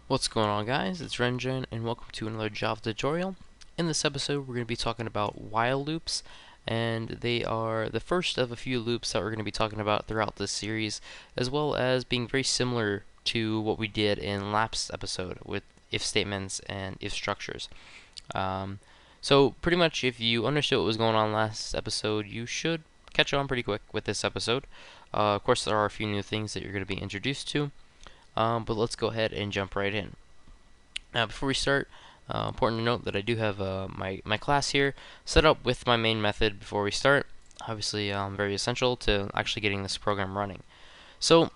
What's going on, guys? It's Renjen and welcome to another Java tutorial. In this episode we're going to be talking about while loops, and they are the first of a few loops that we're going to be talking about throughout this series, as well as being very similar to what we did in last episode with if statements and if structures. So pretty much if you understood what was going on last episode, you should catch on pretty quick with this episode. Of course, there are a few new things that you're going to be introduced to. But let's go ahead and jump right in. Now, before we start, important to note that I do have my class here set up with my main method before we start. Obviously, very essential to actually getting this program running. So,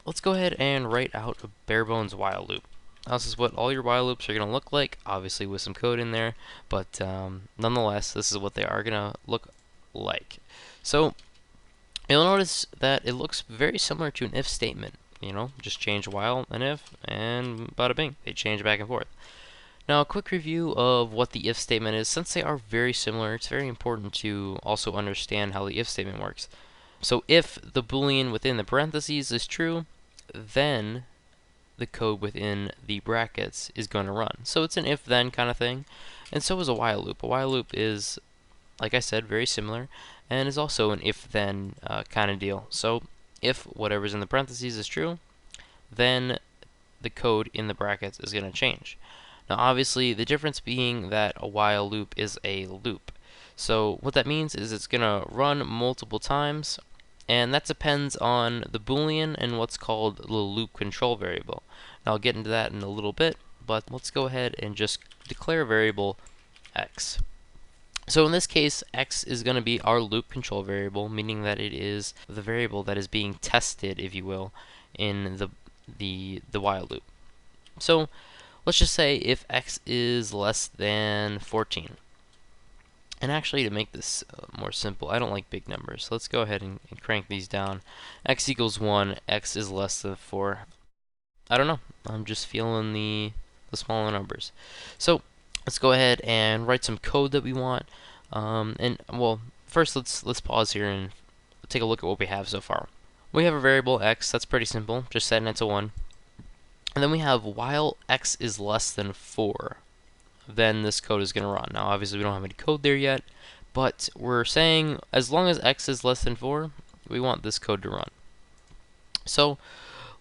let's go ahead and write out a bare bones while loop. Now, this is what all your while loops are going to look like, obviously with some code in there, but nonetheless, this is what they are going to look like. So, you'll notice that it looks very similar to an if statement. Just change while and if, and bada bing, they change back and forth. Now, a quick review of what the if statement is. Since they are very similar, it's very important to also understand how the if statement works. So if the boolean within the parentheses is true, then the code within the brackets is going to run. So it's an if-then kind of thing, and so is a while loop. A while loop is, like I said, very similar, and is also an if-then kind of deal. So if whatever's in the parentheses is true, then the code in the brackets is going to change. Now, obviously, the difference being that a while loop is a loop. So what that means is it's going to run multiple times, and that depends on the boolean and what's called the loop control variable. Now, I'll get into that in a little bit, but let's go ahead and just declare a variable x. So in this case, x is going to be our loop control variable, meaning that it is the variable that is being tested, if you will, in the while loop. So let's just say if x is less than 14. And actually, to make this more simple, I don't like big numbers. So let's go ahead and crank these down. X equals 1, x is less than 4. I don't know. I'm just feeling the smaller numbers. So let's go ahead and write some code that we want. Well, first let's pause here and take a look at what we have so far. We have a variable x. That's pretty simple. Just setting it to 1. And then we have while x is less than 4. Then this code is going to run. Now, obviously, we don't have any code there yet, but we're saying as long as x is less than 4, we want this code to run. So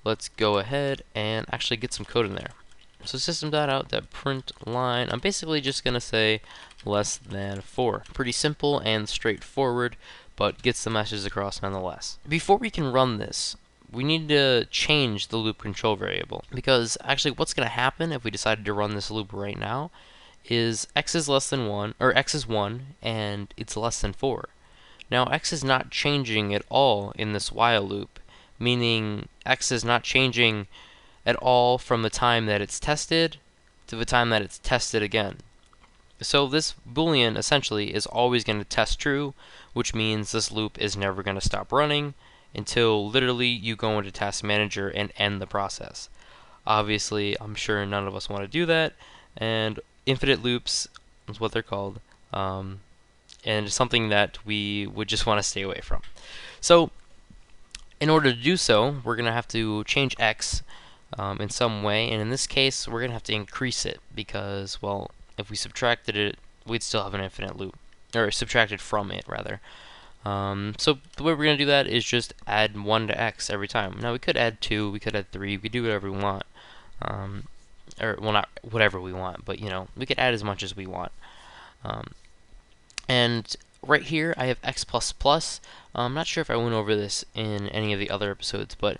let's go ahead and actually get some code in there. So system.out.println, I'm basically just going to say less than 4. Pretty simple and straightforward, but gets the message across nonetheless. Before we can run this, we need to change the loop control variable, because actually what's going to happen if we decided to run this loop right now is x is less than 1, or x is 1, and it's less than 4. Now x is not changing at all in this while loop, meaning x is not changing at all from the time that it's tested to the time that it's tested again. So this boolean essentially is always going to test true, which means this loop is never going to stop running until literally you go into Task Manager and end the process. Obviously, I'm sure none of us want to do that, and infinite loops is what they're called, and it's something that we would just want to stay away from. So in order to do so, we're going to have to change x in some way, and in this case we're going to have to increase it, because, well, if we subtracted it, we'd still have an infinite loop, or subtracted from it rather. So the way we're going to do that is just add 1 to x every time. Now we could add 2, we could add 3, we could do whatever we want, or well, not whatever we want, but we could add as much as we want. And right here I have x plus plus. I'm not sure if I went over this in any of the other episodes, but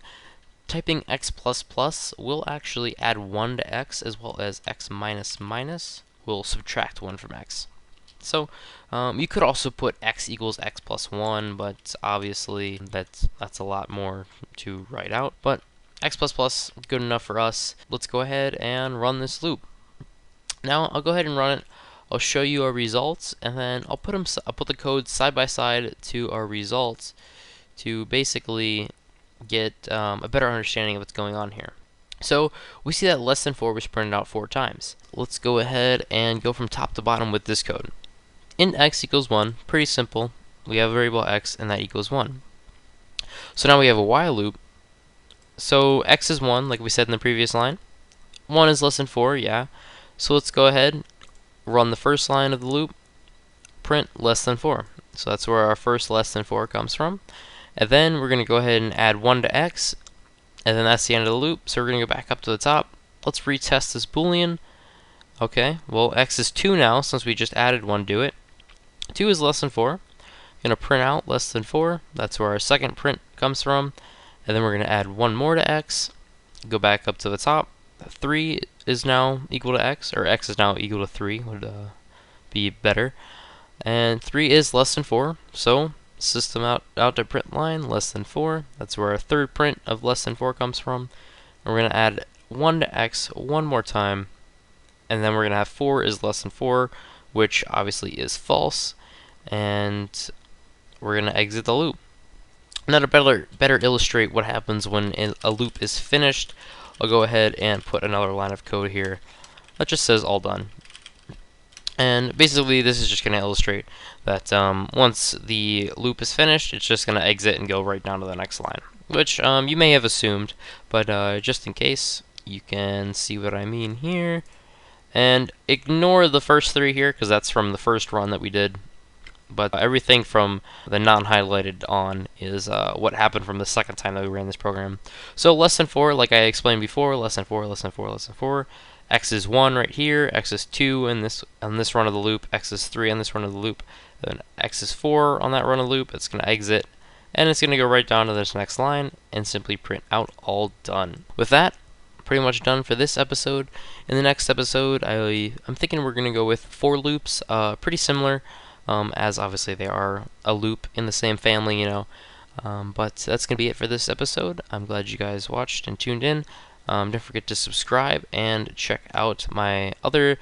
typing x plus plus will actually add 1 to x, as well as x minus minus will subtract 1 from x. So you could also put x equals x plus 1, but obviously that's a lot more to write out. But x plus plus, good enough for us. Let's go ahead and run this loop. Now I'll go ahead and run it. I'll show you our results, and then I'll put the code side by side to our results to basically get a better understanding of what's going on here. So we see that less than 4 was printed out 4 times. Let's go ahead and go from top to bottom with this code. Int x equals 1, pretty simple. We have a variable x, and that equals 1. So now we have a while loop. So x is 1, like we said in the previous line. 1 is less than 4, yeah. So let's go ahead, run the first line of the loop, print less than 4. So that's where our first less than 4 comes from. And then we're going to go ahead and add 1 to x, and then that's the end of the loop. So we're going to go back up to the top. Let's retest this boolean. Okay, well, x is 2 now, since we just added 1 to it. 2 is less than 4. Going to print out less than 4. That's where our second print comes from. And then we're going to add 1 more to x. Go back up to the top. 3 is now equal to x, or x is now equal to 3 would be better. And 3 is less than 4, so system out to print line less than 4. That's where our third print of less than 4 comes from. And we're going to add 1 to x one more time, and then we're going to have 4 is less than 4, which obviously is false, and we're going to exit the loop. Now to better illustrate what happens when a loop is finished, I'll go ahead and put another line of code here that just says all done. And basically this is just going to illustrate that once the loop is finished, it's just going to exit and go right down to the next line, which you may have assumed, but just in case, you can see what I mean here. And ignore the first 3 here, because that's from the first run that we did. But everything from the non-highlighted on is what happened from the second time that we ran this program. So less than 4, like I explained before, less than 4, less than 4, less than 4. X is 1 right here, X is 2 on this run of the loop, X is 3 on this run of the loop, then X is 4 on that run of the loop. It's going to exit, and it's going to go right down to this next line and simply print out all done. With that, pretty much done for this episode. In the next episode, I'm thinking we're going to go with for loops, pretty similar, as obviously they are a loop in the same family, you know. But that's going to be it for this episode. I'm glad you guys watched and tuned in. Don't forget to subscribe and check out my other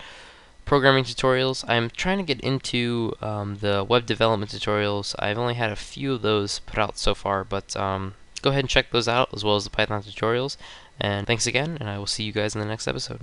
programming tutorials. I'm trying to get into the web development tutorials. I've only had a few of those put out so far, but go ahead and check those out, as well as the Python tutorials. And thanks again, and I will see you guys in the next episode.